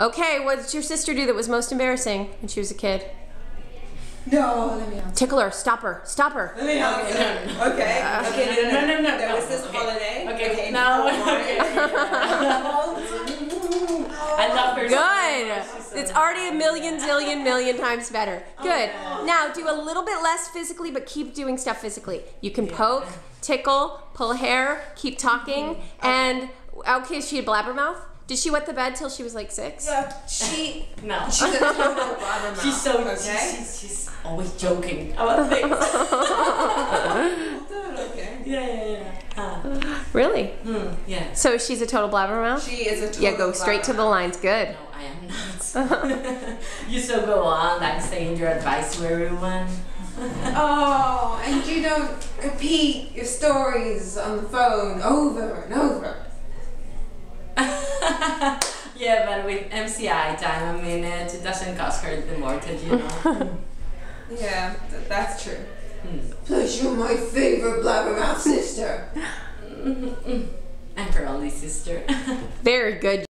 Okay, what did your sister do that was most embarrassing when she was a kid? No, let me answer. Tickle her, stop her, stop her. Let me answer. Okay. No. There was this holiday. Okay, no. I love her. Good. It's already a million times better. Good. Now do a little bit less physically, but keep doing stuff physically. You can poke, tickle, pull hair, keep talking, and okay, she had blabbermouth. Did she wet the bed till she was like 6? Yeah, No. she's a total blabbermouth. She's so okay. she's always joking about things. Okay. Yeah. Really? Yeah. So she's a total blabbermouth? She is a total Yeah, go straight to the lines. Good. No, I am not. You still go on, like saying your advice to everyone. Oh, and you don't repeat your stories on the phone over and over. Yeah, but with MCI time a minute, it doesn't cost her the mortgage, you know. Yeah, that's true. Plus, you're my favorite blabbermouth sister. I'm her only sister. Very good.